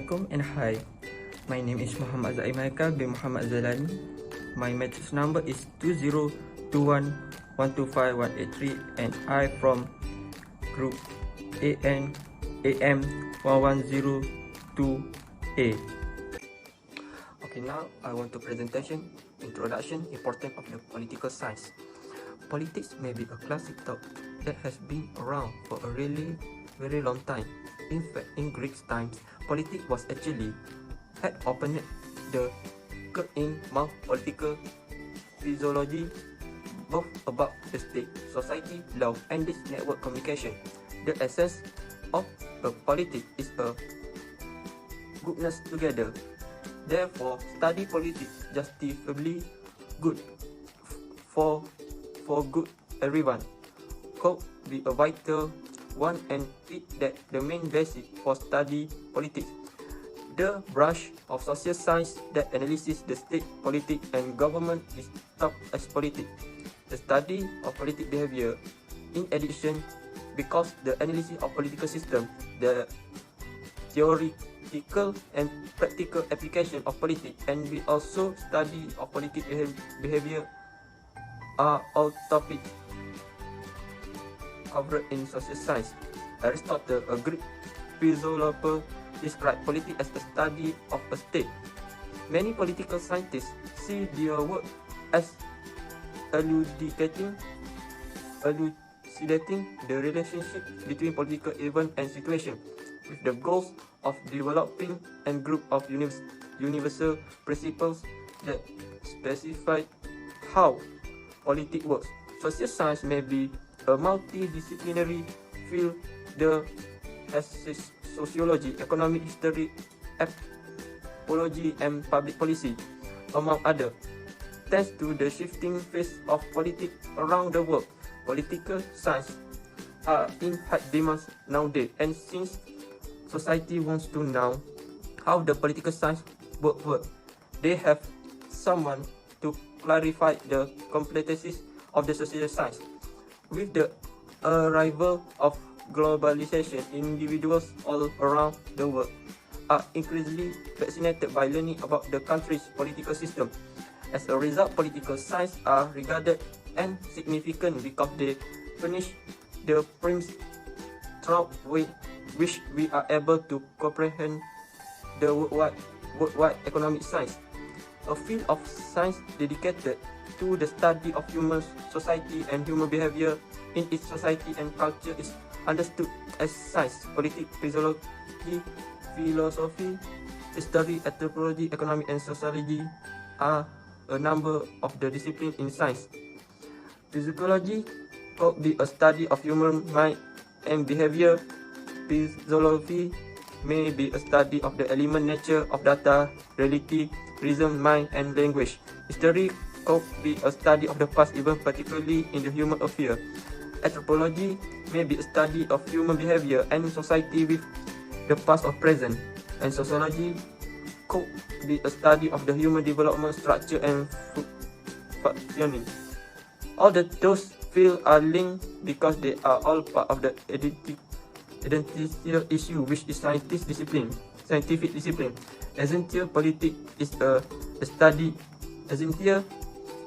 Assalamualaikum and hi. My name is Muhammad Zaimaika bin Muhammad Zalani. My matrix number is 2021125183 and I from group AM1102A. Okay, now I want to presentation introduction importance of the political science. Politics may be a classic thought that has been around for a really very long time. In fact, in Greek times, politics was actually had opened the curve in Mount political physiology, both about the state, society, law, and this network communication. The essence of a politics is a goodness together. Therefore, study politics justifiably good for good everyone. Could be a vital one and it that the main basis for study politics. The branch of social science that analyzes the state, politics, and government is taught as politics. The study of political behavior, in addition, because the analysis of political system, the theoretical and practical application of politics, and we also study of political behavior are all topics covered in social science. Aristotle, a Greek philosopher, described politics as the study of a state. Many political scientists see their work as elucidating the relationship between political event and situation, with the goals of developing a group of universal principles that specify how politics works. Social science may be a multidisciplinary field that has sociology, economic history, anthropology, and public policy, among others. Thanks to the shifting face of politics around the world, political science are in high demand nowadays, and since society wants to know how the political science works, they have someone to clarify the complexities of the social science. With the arrival of globalization, individuals all around the world are increasingly fascinated by learning about the country's political system. As a result, political science are regarded as significant because they furnish the premise through which we are able to comprehend the worldwide economic science, a field of science dedicated to the study of human society and human behavior in its society and culture is understood as science. Politics, physiology, philosophy, history, anthropology, economic, and sociology are a number of the disciplines in science. Physiology could be a study of human mind and behavior. Physiology may be a study of the element nature of data, reality, reason, mind, and language. History could be a study of the past event, particularly in the human affair. Anthropology may be a study of human behavior and society with the past or present. And sociology could be a study of the human development, structure, and functioning. All those fields are linked because they are all part of the identity issue, which is scientific discipline. Essential politics is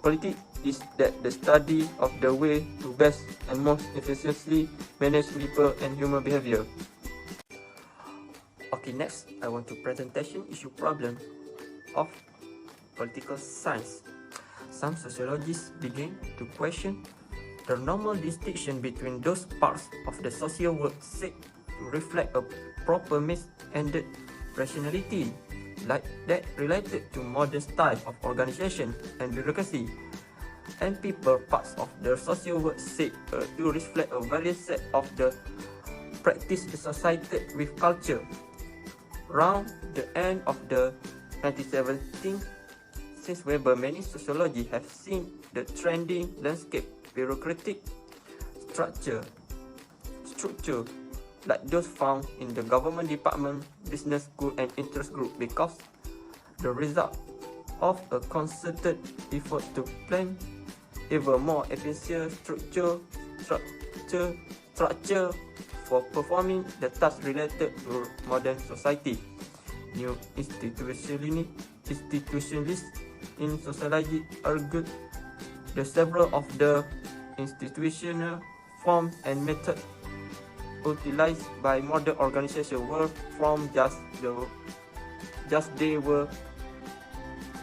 politics is that the study of the way to best and most efficiently manage people and human behavior. Okay, next I want to presentation issue problem of political science. Some sociologists begin to question the normal distinction between those parts of the social world said to reflect a proper mix-ended rationality, like that related to modern style of organization and bureaucracy, and people parts of the social world said to reflect a various set of the practice associated with culture. Around the end of the 1970s, since Weber, many sociologists have seen the trending landscape bureaucratic structure like those found in the government department, business school, and interest group, because the result of a concerted effort to plan even more efficient structure for performing the tasks related to modern society. New institutionalists in sociology argued that several of the institutional forms and methods utilized by modern organizations were from just they were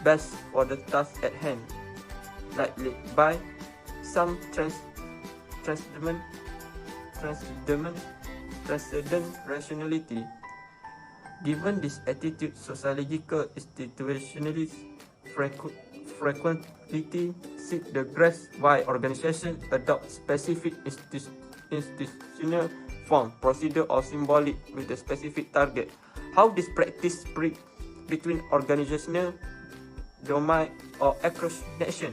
best for the task at hand, likely by some transcendent rationality. Given this attitude, sociological institutionalists frequently seek to grasp why organizations adopt specific institutional form, procedure, or symbolic with a specific target. How this practice spread between organizational domain or across nation.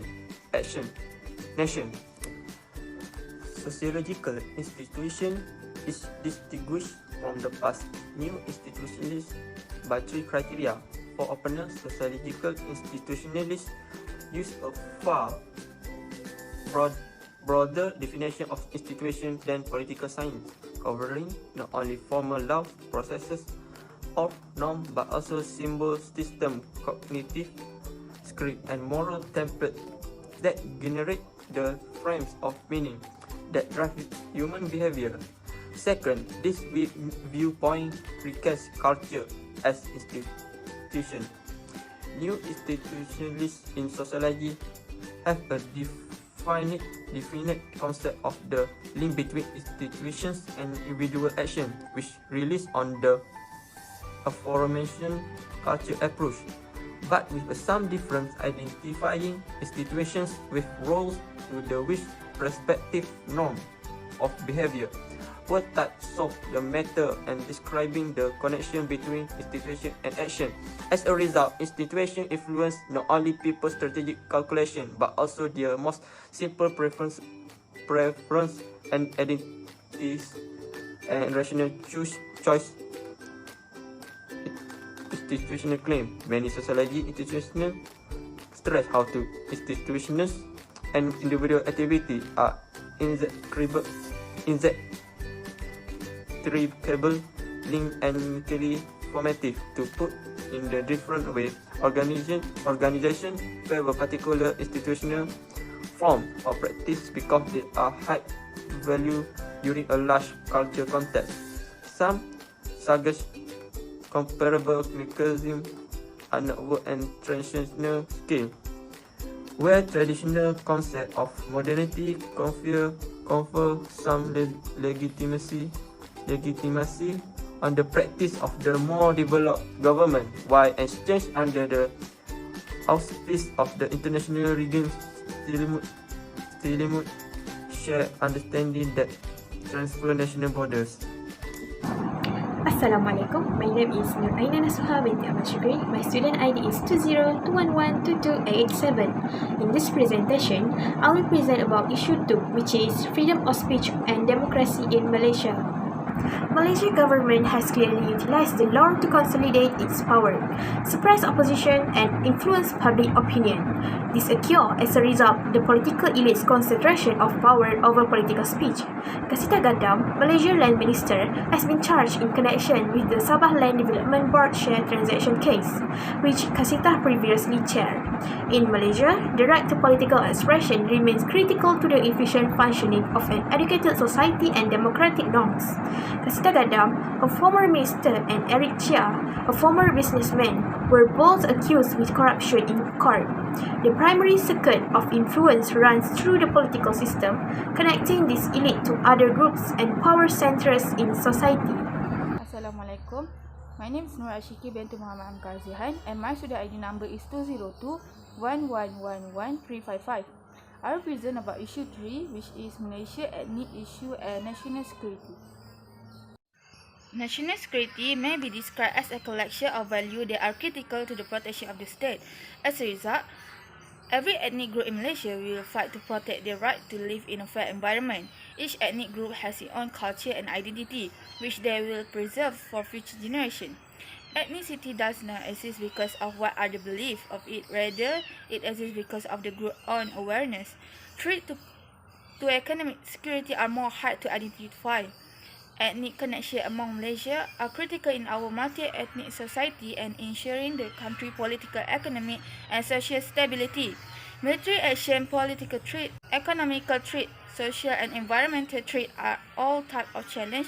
Sociological institution is distinguished from the past new institutionalists by three criteria. For openness, sociological institutionalists use a far broader definition of institution than political science, covering not only formal law, processes, or norm, but also symbol system, cognitive script, and moral template that generate the frames of meaning that drive human behavior. Second, this viewpoint recasts culture as institution. New institutionalists in sociology have a definite concept of the link between institutions and individual action, which relies on the aforementioned culture approach, but with some difference identifying institutions with roles to the which respective norm of behavior were touched on the matter and describing the connection between institution and action. As a result, institution influence not only people's strategic calculation but also their most simple preference and identities and rational choice. Institutional claim. Many sociology institutional stress how to institutions and individual activity are inseparable, linked, and mutually formative. To put in the different way, organization favor particular institutional form or practice because they are high value during a large cultural context. Some suggest comparable mechanism on network and transnational scale, where traditional concept of modernity confer some legitimacy on the practice of the more developed government, while exchange under the auspice of the international regions still share understanding that transfer national borders. Assalamualaikum. My name is Nur Aina Nasuha binti Ahmad Shukri. My student ID is 20212287. In this presentation, I will present about issue 2, which is freedom of speech and democracy in Malaysia. Malaysia government has clearly utilized the law to consolidate its power, suppress opposition, and influence public opinion. This occurs as a result of the political elite's concentration of power over political speech. Kasita Gadam, Malaysia Land Minister, has been charged in connection with the Sabah Land Development Board share transaction case, which Kasita previously chaired. In Malaysia, the right to political expression remains critical to the efficient functioning of an educated society and democratic norms. Kasita Gadam, a former minister, and Eric Chia, a former businessman, were both accused with corruption in court. The primary circuit of influence runs through the political system, connecting this elite to other groups and power centers in society. Assalamualaikum. My name is Nur Ashiki binti Muhammad Amkar Zihan, and my student ID number is 202-1111355. I will present about issue 3, which is Malaysia ethnic issue and national security. National security may be described as a collection of values that are critical to the protection of the state. As a result, every ethnic group in Malaysia will fight to protect their right to live in a fair environment. Each ethnic group has its own culture and identity, which they will preserve for future generations. Ethnicity does not exist because of what other believe of it, rather it exists because of the group's own awareness. Threats to economic security are more hard to identify. ethnic connection among Malaysia are critical in our multi-ethnic society and ensuring the country's political, economic, and social stability. Military action, political threat, economical threat, social and environmental threat are all types of challenge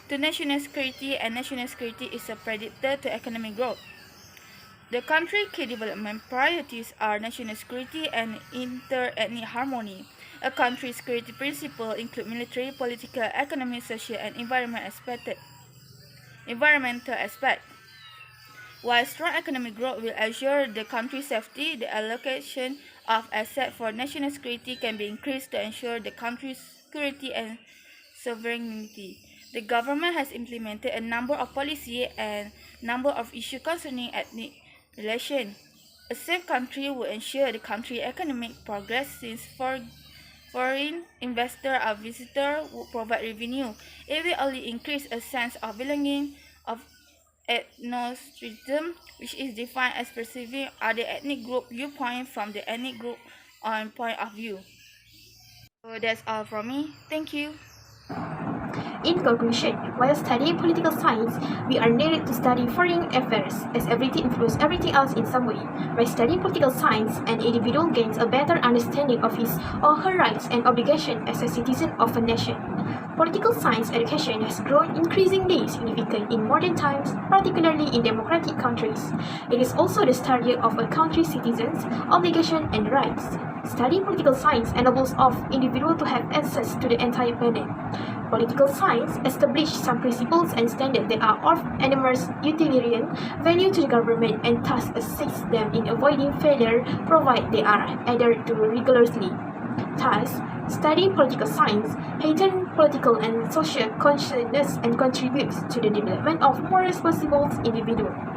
to national security, and national security is a predictor to economic growth. The country's key development priorities are national security and inter-ethnic harmony. A country's security principles include military, political, economic, social, and environmental aspects. While strong economic growth will assure the country's safety, the allocation of assets for national security can be increased to ensure the country's security and sovereignty. The government has implemented a number of policies and number of issues concerning ethnic relations. A safe country will ensure the country's economic progress since foreign investors or visitors would provide revenue. It will only increase a sense of belonging of ethnocentrism, which is defined as perceiving other ethnic group viewpoint from the ethnic group own point of view. So that's all from me. Thank you. In conclusion, while studying political science, we are needed to study foreign affairs, as everything influences everything else in some way. By studying political science, an individual gains a better understanding of his or her rights and obligations as a citizen of a nation. Political science education has grown increasingly significant in modern times, particularly in democratic countries. It is also the study of a country's citizens' obligations and rights. Studying political science enables of individual to have access to the entire planet. Political science establishes some principles and standards that are of enormous utilitarian value to the government and thus assists them in avoiding failure provided they are adhered to rigorously. Thus, studying political science heightens political and social consciousness and contributes to the development of more responsible individuals.